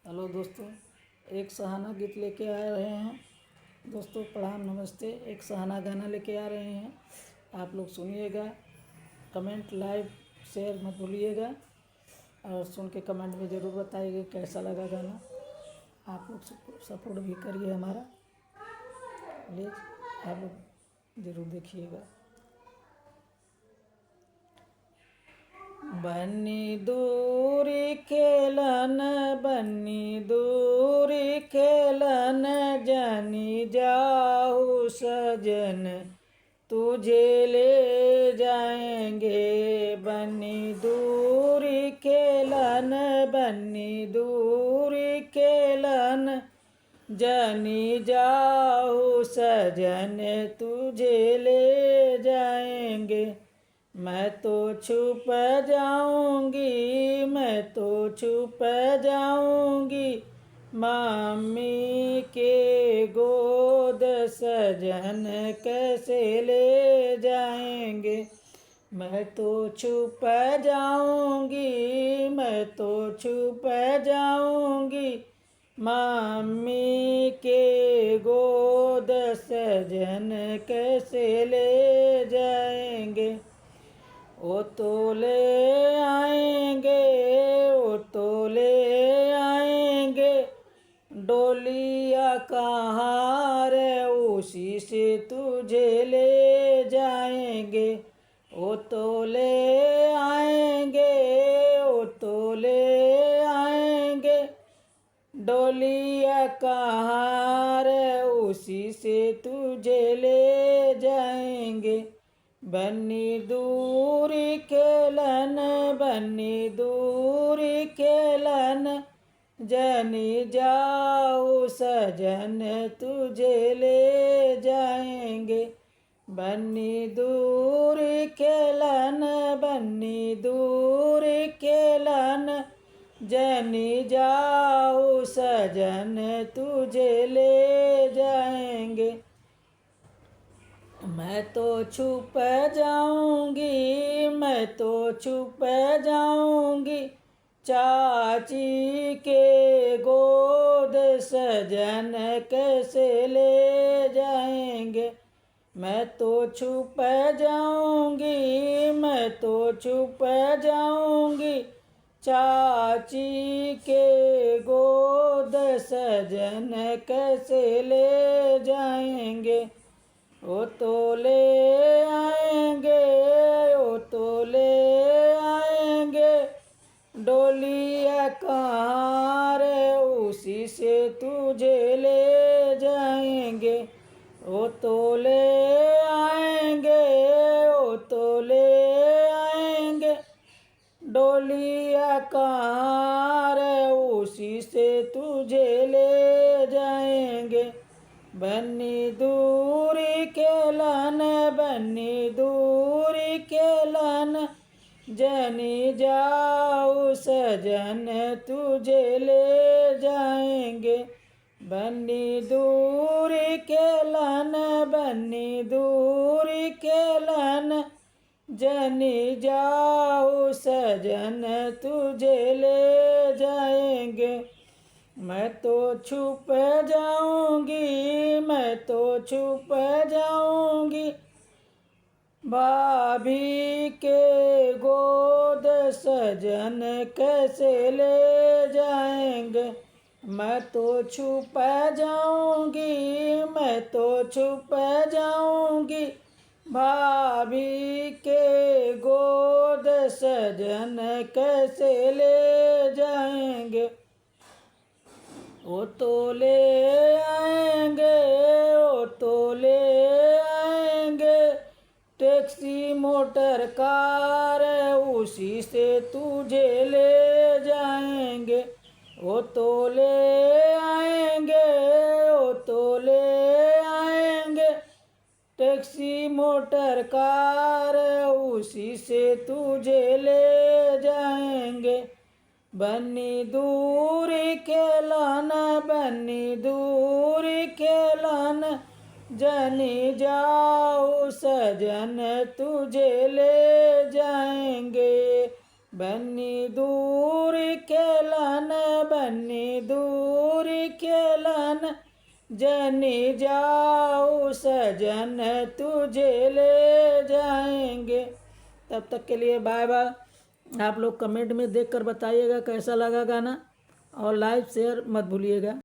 Hello दोस्तों, एक सहाना गीत लेके आ रहे हैं। दोस्तों प्रणाम, नमस्ते। एक सहाना गाना लेके आ रहे हैं, आप लोग सुनिएगा। कमेंट, लाइक, शेयर मत भूलिएगा और सुन के कमेंट में ज़रूर बताइएगा कैसा लगा गाना। आप लोग सपोर्ट भी करिए हमारा, प्लीज़ आप लोग ज़रूर देखिएगा। बन्नी दूरी खेलन, बन्नी दूरी खेलन, जानी जाऊँ सजन तुझे ले जाएंगे। बन्नी दूरी खेलन, बन्नी दूरी खेलन, जानी जाऊँ सजन तुझे ले जाएंगे। मैं तो छुप जाऊंगी, मैं तो छुप जाऊंगी, मम्मी के गोद सजन कैसे ले जाएंगे। मैं तो छुप जाऊंगी, मैं तो छुप जाऊंगी, मम्मी के गोद सजन कैसे ले जाएंगे। वो तो ले आएंगे, वो तो ले आएंगे, डोलिया कहाँ रे उसी से तुझे ले जाएंगे। वो तो ले आएंगे, वो तो ले आएंगे, डोलिया कहाँ रे उसी से तुझे ले जाएंगे। बन्नी दूरी खेलन, बन्नी दूरी खेलन, जनी जाऊँ सजन तुझे ले जाएंगे। बन्नी दूरी खेलन, बन्नी दूरी खेलन, जनी जाऊँ सजन तुझे ले जाएंगे। मैं तो छुप जाऊंगी, मैं तो छुप जाऊंगी, चाची के गोद सजन कैसे ले जाएंगे। मैं तो छुप जाऊंगी, मैं तो छुप जाऊंगी, चाची के गोद सजन कैसे ले जाएंगे। वो तो ले आएंगे, वो तो ले आएंगे, डोलिया कहाँ रे उसी से तुझे ले जाएंगे। वो तो ले आएंगे, वो तो ले आएंगे, डोलिया कहाँ रे उसी से तुझे ले जाएंगे। बन्नी दूरी खेलन, बन्नी दूरी खेलन, जनी जाऊँ सजन तुझे ले जाएंगे। बन्नी दूरी खेलन, बन्नी दूरी खेलन, जनी जाऊँ सजन तुझे ले जाएंगे। मैं तो छुप जाऊंगी, मैं तो छुप जाऊंगी, भाभी के गोद सजन कैसे ले जाएंगे। मैं तो छुप जाऊंगी, मैं तो छुप जाऊंगी, भाभी के गोद सजन कैसे ले जाएंगे। वो तो ले आएंगे, वो तो ले आएंगे, टैक्सी मोटर कार उसी से तुझे ले जाएंगे। वो तो ले आएंगे, वो तो ले आएंगे, टैक्सी मोटर कार उसी से तुझे ले जाएंगे। बन्नी दूरी खेलन, बन्नी दूरी खेलन, जनी जाऊँ सजन तुझे ले जाएंगे। बन्नी दूरी खेलन, बन्नी दूर खेलन जनी जाओ सजन तुझे ले जाएंगे। तब तक के लिए बाय बाय। आप लोग कमेंट में देख कर बताइएगा कैसा लगा गाना, और लाइक शेयर मत भूलिएगा।